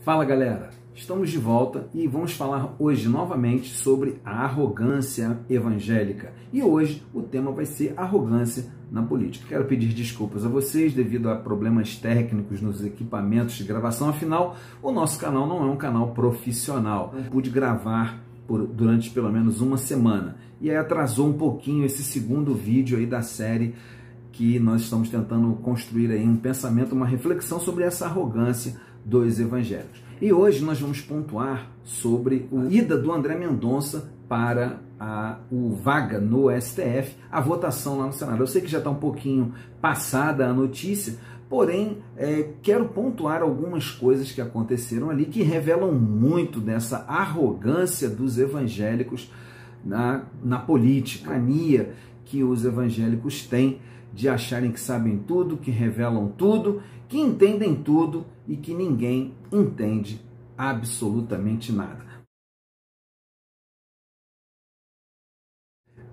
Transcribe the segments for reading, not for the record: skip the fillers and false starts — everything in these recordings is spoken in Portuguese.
Fala galera, estamos de volta e vamos falar hoje novamente sobre a arrogância evangélica. E hoje o tema vai ser arrogância na política. Quero pedir desculpas a vocês devido a problemas técnicos nos equipamentos de gravação, afinal o nosso canal não é um canal profissional. Não pude gravar durante pelo menos uma semana e aí atrasou um pouquinho esse segundo vídeo aí da série que nós estamos tentando construir aí um pensamento, uma reflexão sobre essa arrogância dos evangélicos. E hoje nós vamos pontuar sobre a ida do André Mendonça para o vaga no STF, a votação lá no Senado. Eu sei que já está um pouquinho passada a notícia, porém quero pontuar algumas coisas que aconteceram ali que revelam muito dessa arrogância dos evangélicos na política, a mania que os evangélicos têm de acharem que sabem tudo, que revelam tudo, que entendem tudo e que ninguém entende absolutamente nada.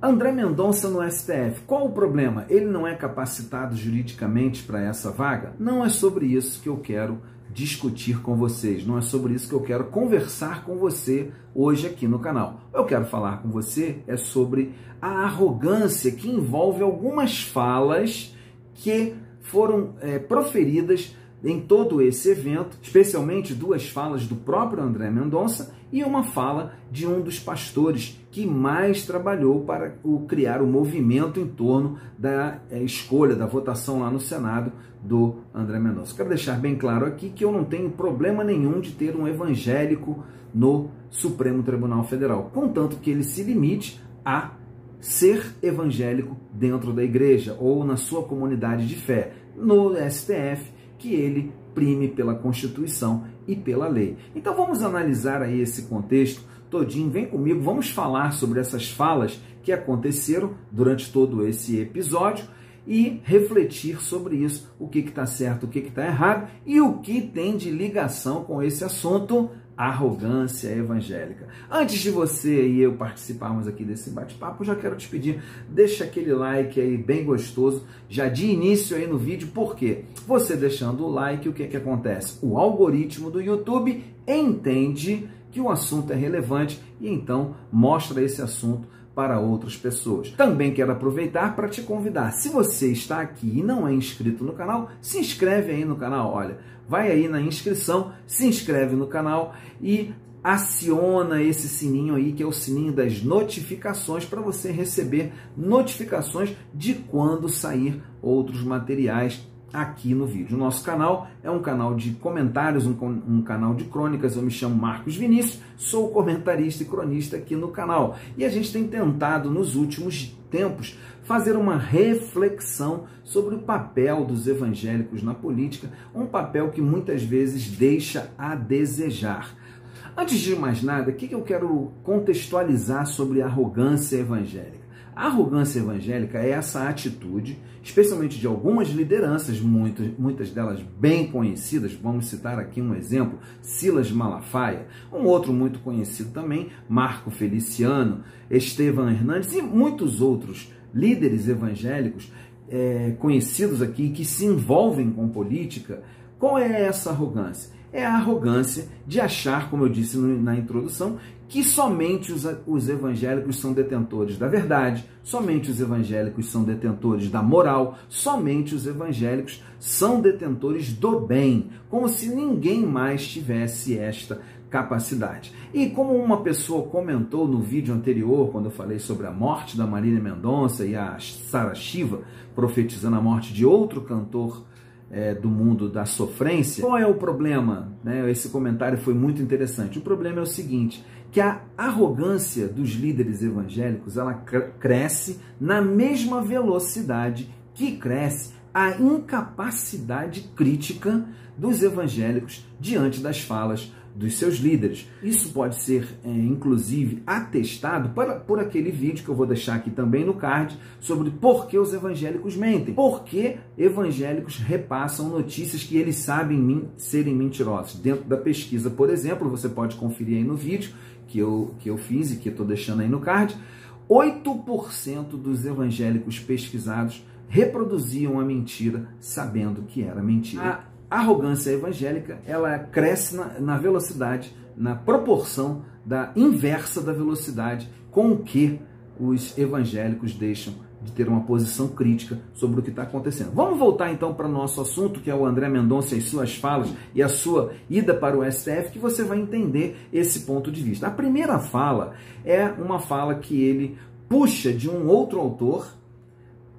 André Mendonça no STF. Qual o problema? Ele não é capacitado juridicamente para essa vaga? Não é sobre isso que eu quero discutir com vocês, não é sobre isso que eu quero conversar com você hoje aqui no canal. Eu quero falar com você sobre a arrogância que envolve algumas falas que foram proferidas em todo esse evento, especialmente duas falas do próprio André Mendonça e uma fala de um dos pastores que mais trabalhou para criar o movimento em torno da escolha, da votação lá no Senado do André Mendonça. Quero deixar bem claro aqui que eu não tenho problema nenhum de ter um evangélico no Supremo Tribunal Federal, contanto que ele se limite a ser evangélico dentro da igreja ou na sua comunidade de fé, no STF, que ele prime pela Constituição e pela lei. Então vamos analisar aí esse contexto todinho, vem comigo, vamos falar sobre essas falas que aconteceram durante todo esse episódio e refletir sobre isso, o que está certo, o que está errado e o que tem de ligação com esse assunto, arrogância evangélica. Antes de você e eu participarmos aqui desse bate-papo, já quero te pedir, deixa aquele like aí bem gostoso, já de início aí no vídeo, porque você deixando o like, o que acontece? O algoritmo do YouTube entende que o assunto é relevante e então mostra esse assunto para outras pessoas. Também quero aproveitar para te convidar, se você está aqui e não é inscrito no canal, se inscreve aí no canal, olha, vai aí na inscrição, se inscreve no canal e aciona esse sininho aí, que é o sininho das notificações, para você receber notificações de quando sair outros materiais aqui no vídeo. O nosso canal é um canal de comentários, um canal de crônicas. Eu me chamo Marcos Vinícius, sou comentarista e cronista aqui no canal. E a gente tem tentado, nos últimos tempos, fazer uma reflexão sobre o papel dos evangélicos na política, um papel que muitas vezes deixa a desejar. Antes de mais nada, o que eu quero contextualizar sobre a arrogância evangélica? A arrogância evangélica é essa atitude, especialmente de algumas lideranças, muitas delas bem conhecidas, vamos citar aqui um exemplo, Silas Malafaia, um outro muito conhecido também, Marco Feliciano, Estevam Hernandes e muitos outros líderes evangélicos conhecidos aqui que se envolvem com política. Qual é essa arrogância? É a arrogância de achar, como eu disse na introdução, que somente os evangélicos são detentores da verdade, somente os evangélicos são detentores da moral, somente os evangélicos são detentores do bem, como se ninguém mais tivesse esta capacidade. E como uma pessoa comentou no vídeo anterior, quando eu falei sobre a morte da Marília Mendonça e a Sara Shiva, profetizando a morte de outro cantor do mundo da sofrência, qual é o problema? Esse comentário foi muito interessante. O problema é o seguinte, que a arrogância dos líderes evangélicos, ela cresce na mesma velocidade que cresce a incapacidade crítica dos evangélicos diante das falas dos seus líderes. Isso pode ser, inclusive, atestado por aquele vídeo que eu vou deixar aqui também no card, sobre por que os evangélicos mentem. Por que evangélicos repassam notícias que eles sabem serem mentirosas. Dentro da pesquisa, por exemplo, você pode conferir aí no vídeo que eu fiz e que eu estou deixando aí no card, 8% dos evangélicos pesquisados reproduziam a mentira sabendo que era mentira. A arrogância evangélica, ela cresce na velocidade, na proporção inversa da velocidade com que os evangélicos deixam de ter uma posição crítica sobre o que está acontecendo. Vamos voltar então para o nosso assunto, que é o André Mendonça e suas falas e a sua ida para o STF, que você vai entender esse ponto de vista. A primeira fala é uma fala que ele puxa de um outro autor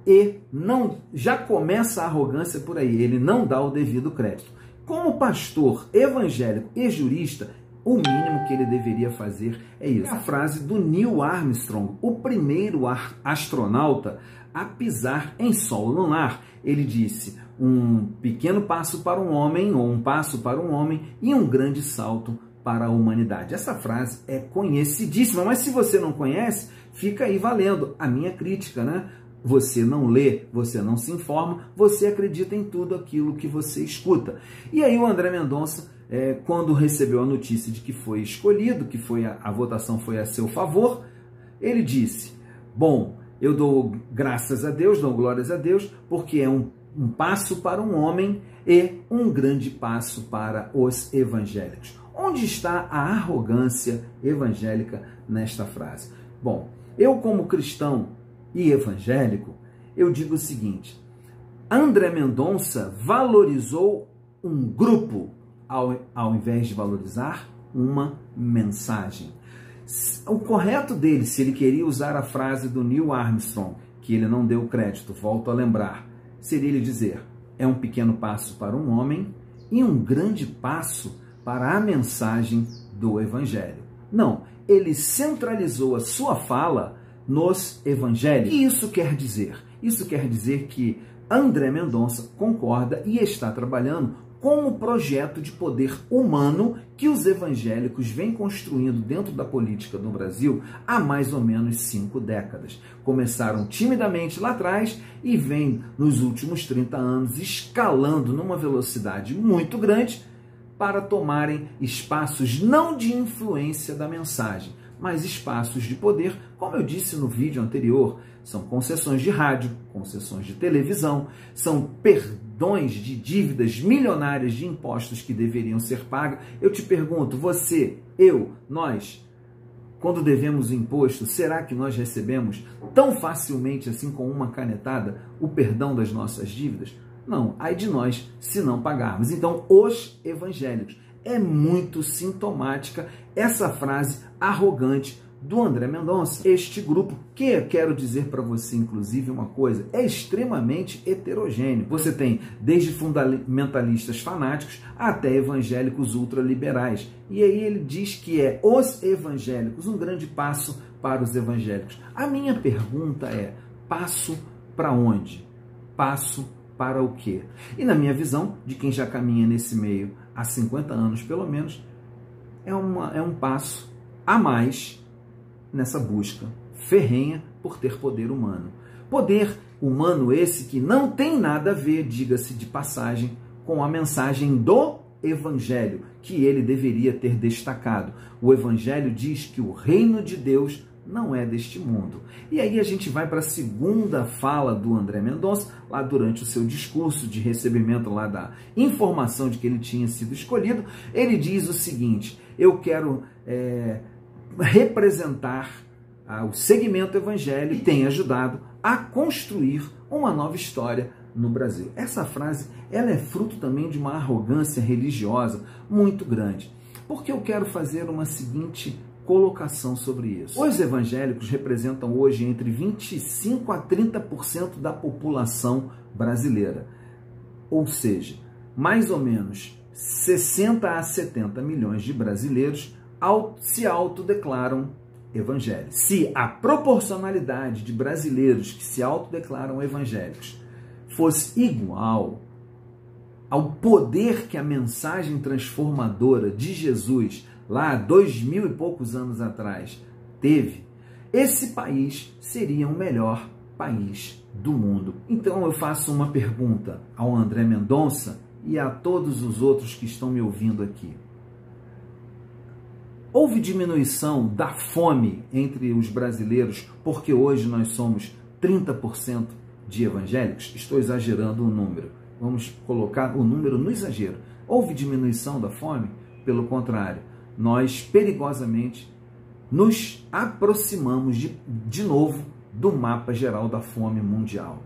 e não já começa a arrogância por aí, ele não dá o devido crédito. Como pastor evangélico e jurista, o mínimo que ele deveria fazer é isso. É a frase do Neil Armstrong, o primeiro astronauta a pisar em solo lunar. Ele disse: um pequeno passo para um homem, ou um passo para um homem, e um grande salto para a humanidade. Essa frase é conhecidíssima, mas se você não conhece, fica aí valendo a minha crítica, né? Você não lê, você não se informa, você acredita em tudo aquilo que você escuta. E aí o André Mendonça, quando recebeu a notícia de que foi escolhido, que a votação foi a seu favor, ele disse: bom, eu dou graças a Deus, dou glórias a Deus, porque é um passo para um homem e um grande passo para os evangélicos. Onde está a arrogância evangélica nesta frase? Bom, eu como cristão e evangélico, eu digo o seguinte: André Mendonça valorizou um grupo ao invés de valorizar uma mensagem. O correto dele, se ele queria usar a frase do Neil Armstrong, que ele não deu crédito, volto a lembrar, seria ele dizer: é um pequeno passo para um homem e um grande passo para a mensagem do evangelho. Não, ele centralizou a sua fala nos evangélicos. E isso quer dizer? Isso quer dizer que André Mendonça concorda e está trabalhando com o projeto de poder humano que os evangélicos vêm construindo dentro da política no Brasil há mais ou menos 5 décadas. Começaram timidamente lá atrás e vêm nos últimos 30 anos escalando numa velocidade muito grande para tomarem espaços não de influência da mensagem, mas espaços de poder, como eu disse no vídeo anterior. São concessões de rádio, concessões de televisão, são perdões de dívidas milionárias de impostos que deveriam ser pagas. Eu te pergunto, você, eu, nós, quando devemos imposto, será que nós recebemos tão facilmente assim com uma canetada o perdão das nossas dívidas? Não, ai de nós se não pagarmos. Então, os evangélicos, é muito sintomática essa frase arrogante do André Mendonça. Este grupo, que quero dizer para você, inclusive, uma coisa, é extremamente heterogêneo. Você tem desde fundamentalistas fanáticos até evangélicos ultraliberais. E aí ele diz que é os evangélicos, um grande passo para os evangélicos. A minha pergunta é: passo para onde? Passo para o quê? E na minha visão, de quem já caminha nesse meio há 50 anos pelo menos, é um passo a mais nessa busca ferrenha por ter poder humano. Poder humano esse que não tem nada a ver, diga-se de passagem, com a mensagem do Evangelho, que ele deveria ter destacado. O Evangelho diz que o reino de Deus não é deste mundo. E aí a gente vai para a segunda fala do André Mendonça, lá durante o seu discurso de recebimento lá da informação de que ele tinha sido escolhido. Ele diz o seguinte: eu quero representar o segmento evangélico e tem ajudado a construir uma nova história no Brasil. Essa frase, ela é fruto também de uma arrogância religiosa muito grande. Porque eu quero fazer uma seguinte colocação sobre isso. Os evangélicos representam hoje entre 25% a 30% da população brasileira. Ou seja, mais ou menos 60 a 70 milhões de brasileiros se autodeclaram evangélicos. Se a proporcionalidade de brasileiros que se autodeclaram evangélicos fosse igual ao poder que a mensagem transformadora de Jesus lá 2000 e poucos anos atrás teve, esse país seria o melhor país do mundo. Então eu faço uma pergunta ao André Mendonça e a todos os outros que estão me ouvindo aqui. Houve diminuição da fome entre os brasileiros porque hoje nós somos 30% de evangélicos? Estou exagerando o número. vamos colocar o número no exagero. Houve diminuição da fome? Pelo contrário, nós perigosamente nos aproximamos de novo do mapa geral da fome mundial.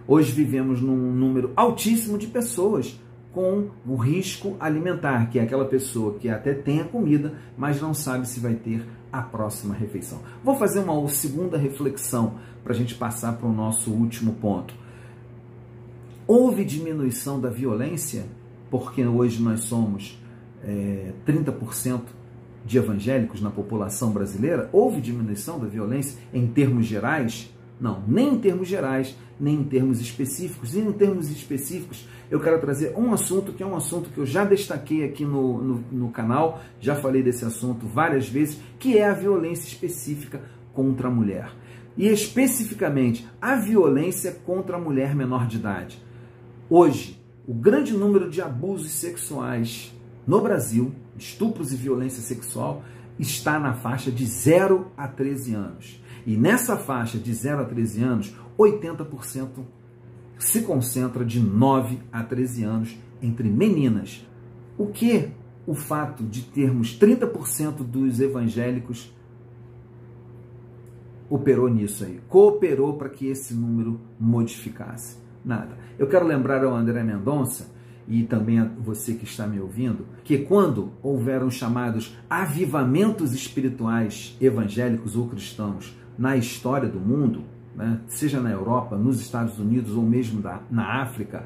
Hoje vivemos num número altíssimo de pessoas com o risco alimentar, que é aquela pessoa que até tem a comida, mas não sabe se vai ter a próxima refeição. Vou fazer uma segunda reflexão para a gente passar para o nosso último ponto. Houve diminuição da violência, porque hoje nós somos 30% de evangélicos na população brasileira? Houve diminuição da violência em termos gerais? Não, nem em termos gerais, nem em termos específicos. E em termos específicos, eu quero trazer um assunto que é um assunto que eu já destaquei aqui no canal, já falei desse assunto várias vezes, que é a violência específica contra a mulher. E especificamente, a violência contra a mulher menor de idade. Hoje, o grande número de abusos sexuais no Brasil, estupros e violência sexual, está na faixa de 0 a 13 anos. E nessa faixa de 0 a 13 anos, 80% se concentra de 9 a 13 anos entre meninas. O que o fato de termos 30% dos evangélicos operou nisso aí? Cooperou para que esse número modificasse? Nada. Eu quero lembrar ao André Mendonça, e também a você que está me ouvindo, que quando houveram chamados avivamentos espirituais evangélicos ou cristãos na história do mundo, né, seja na Europa, nos Estados Unidos ou mesmo na África,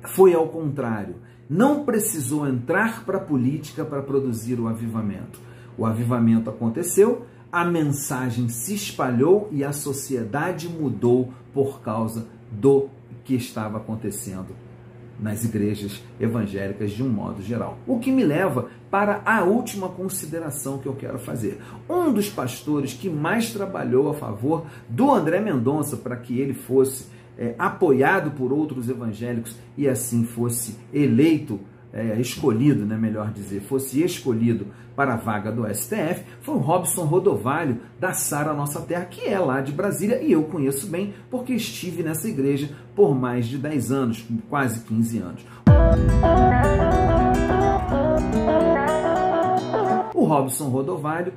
foi ao contrário. Não precisou entrar para a política para produzir o avivamento. O avivamento aconteceu, a mensagem se espalhou e a sociedade mudou por causa do que estava acontecendo nas igrejas evangélicas de um modo geral. O que me leva para a última consideração que eu quero fazer. Um dos pastores que mais trabalhou a favor do André Mendonça para que ele fosse apoiado por outros evangélicos e assim fosse eleito, escolhido, né, melhor dizer, fosse escolhido para a vaga do STF, foi o Robson Rodovalho, da Sara Nossa Terra, que é lá de Brasília, e eu conheço bem, porque estive nessa igreja por mais de 10 anos, quase 15 anos. O Robson Rodovalho,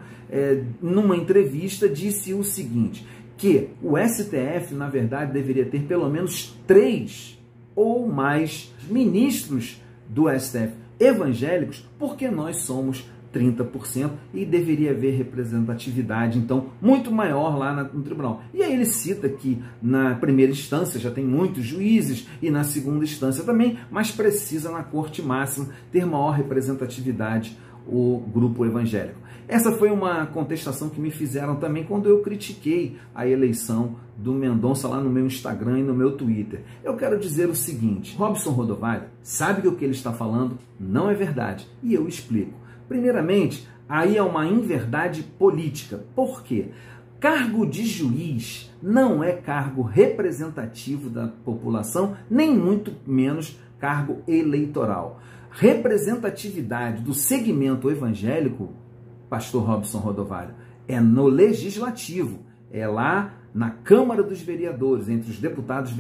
numa entrevista, disse o seguinte, que o STF, na verdade, deveria ter pelo menos 3 ou mais ministros do STF evangélicos, porque nós somos 30% e deveria haver representatividade, então, muito maior lá no tribunal. E aí ele cita que na primeira instância já tem muitos juízes e na segunda instância também, mas precisa na corte máxima ter maior representatividade o grupo evangélico. Essa foi uma contestação que me fizeram também quando eu critiquei a eleição do Mendonça lá no meu Instagram e no meu Twitter. Eu quero dizer o seguinte, Robson Rodovalho sabe que o que ele está falando não é verdade, e eu explico. Primeiramente, aí é uma inverdade política. Por quê? Cargo de juiz não é cargo representativo da população, nem muito menos cargo eleitoral. Representatividade do segmento evangélico, pastor Robson Rodovalho, é no legislativo, é lá na Câmara dos Vereadores, entre os deputados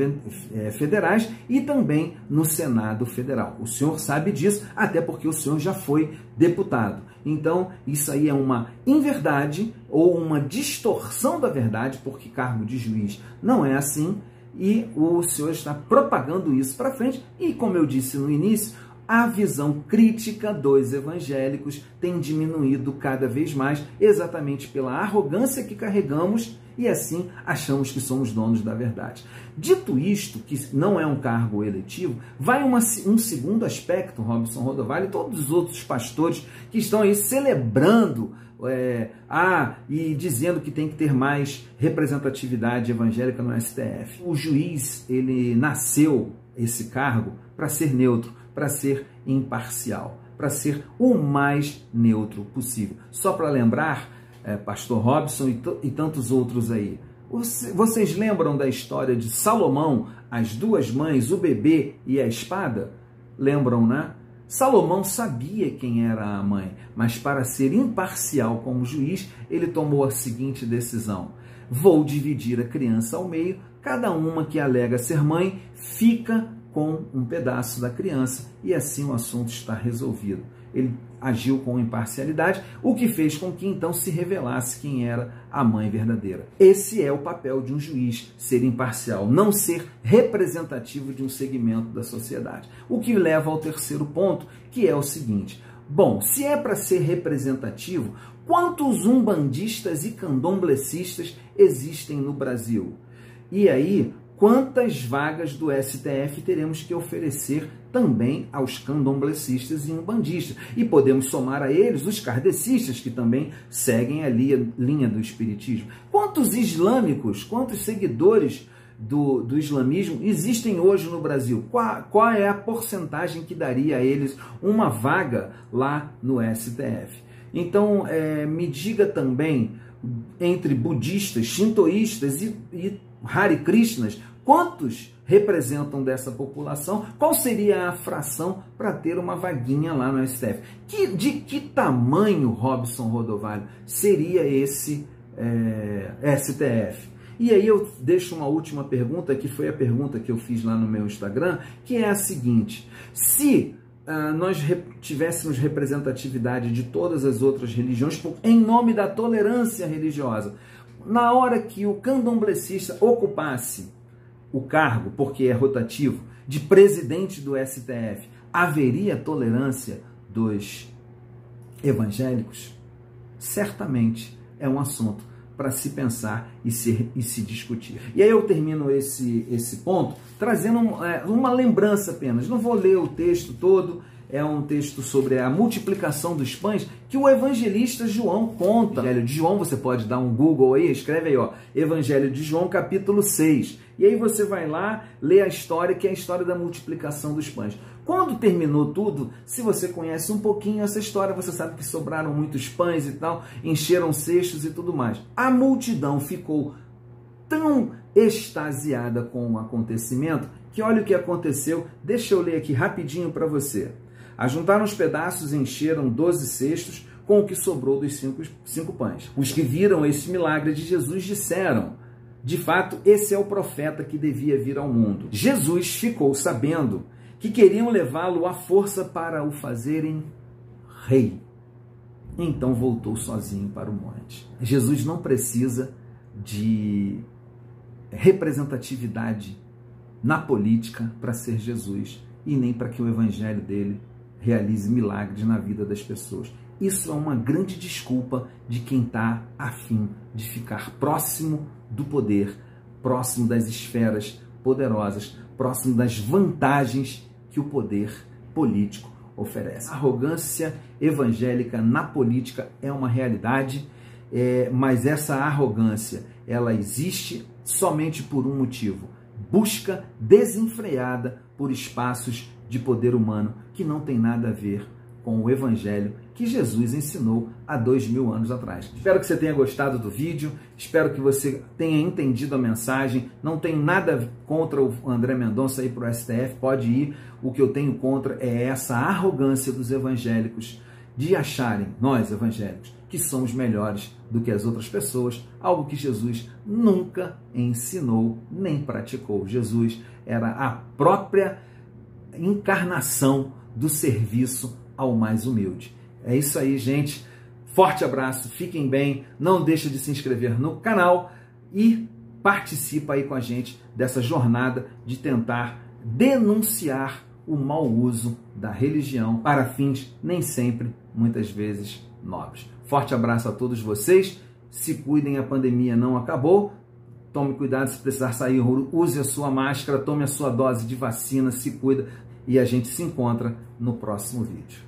federais e também no Senado Federal. O senhor sabe disso, até porque o senhor já foi deputado. Então, isso aí é uma inverdade ou uma distorção da verdade, porque cargo de juiz não é assim, e o senhor está propagando isso para frente, e como eu disse no início, a visão crítica dos evangélicos tem diminuído cada vez mais, exatamente pela arrogância que carregamos e assim achamos que somos donos da verdade. Dito isto, que não é um cargo eletivo, vai um segundo aspecto, Robson Rodovalho e todos os outros pastores que estão aí celebrando e dizendo que tem que ter mais representatividade evangélica no STF. O juiz, ele nasceu esse cargo para ser neutro, para ser imparcial, para ser o mais neutro possível. Só para lembrar, pastor Robson e tantos outros aí, vocês lembram da história de Salomão, as duas mães, o bebê e a espada? Lembram, né? Salomão sabia quem era a mãe, mas para ser imparcial como juiz, ele tomou a seguinte decisão. vou dividir a criança ao meio, cada uma que alega ser mãe fica com um pedaço da criança e assim o assunto está resolvido. Ele agiu com imparcialidade, o que fez com que então se revelasse quem era a mãe verdadeira. Esse é o papel de um juiz, ser imparcial, não ser representativo de um segmento da sociedade. O que leva ao terceiro ponto, que é o seguinte: bom, se é para ser representativo, quantos umbandistas e candomblecistas existem no Brasil? E aí, quantas vagas do STF teremos que oferecer também aos candomblecistas e umbandistas? E podemos somar a eles os kardecistas, que também seguem ali a linha do espiritismo. Quantos islâmicos, quantos seguidores do islamismo existem hoje no Brasil? Qual é a porcentagem que daria a eles uma vaga lá no STF? Então, me diga também, entre budistas, shintoístas e Hare Krishnas, quantos representam dessa população? Qual seria a fração para ter uma vaguinha lá no STF? De que tamanho, Robson Rodovalho, seria esse STF? E aí eu deixo uma última pergunta, que foi a pergunta que eu fiz lá no meu Instagram, que é a seguinte: se nós tivéssemos representatividade de todas as outras religiões, em nome da tolerância religiosa, na hora que o candomblecista ocupasse o cargo, porque é rotativo, de presidente do STF, haveria tolerância dos evangélicos? Certamente é um assunto para se pensar e se discutir. E aí eu termino esse ponto trazendo uma lembrança apenas. Não vou ler o texto todo, é um texto sobre a multiplicação dos pães que o evangelista João conta. Evangelho de João, você pode dar um Google aí, escreve aí, ó, Evangelho de João, capítulo 6. E aí você vai lá, lê a história, que é a história da multiplicação dos pães. Quando terminou tudo, se você conhece um pouquinho essa história, você sabe que sobraram muitos pães e tal, encheram cestos e tudo mais. A multidão ficou tão extasiada com o acontecimento que olha o que aconteceu. Deixa eu ler aqui rapidinho para você. Ajuntaram os pedaços e encheram 12 cestos com o que sobrou dos cinco pães. Os que viram esse milagre de Jesus disseram: de fato, esse é o profeta que devia vir ao mundo. Jesus ficou sabendo que queriam levá-lo à força para o fazerem rei. Então voltou sozinho para o monte. Jesus não precisa de representatividade na política para ser Jesus e nem para que o evangelho dele realize milagres na vida das pessoas. Isso é uma grande desculpa de quem está a fim de ficar próximo do poder, próximo das esferas poderosas, próximo das vantagens que o poder político oferece. A arrogância evangélica na política é uma realidade, mas essa arrogância ela existe somente por um motivo: busca desenfreada por espaços de poder humano que não tem nada a ver com o evangelho que Jesus ensinou há 2000 anos atrás. Espero que você tenha gostado do vídeo, espero que você tenha entendido a mensagem. Não tenho nada contra o André Mendonça ir para o STF, pode ir. O que eu tenho contra é essa arrogância dos evangélicos de acharem, nós evangélicos, que somos melhores do que as outras pessoas, algo que Jesus nunca ensinou nem praticou. Jesus era a própria encarnação do serviço ao mais humilde. É isso aí, gente. Forte abraço, fiquem bem, não deixe de se inscrever no canal e participa aí com a gente dessa jornada de tentar denunciar o mau uso da religião para fins nem sempre, muitas vezes, nobres. Forte abraço a todos vocês, se cuidem, a pandemia não acabou, tome cuidado se precisar sair, use a sua máscara, tome a sua dose de vacina, se cuida e a gente se encontra no próximo vídeo.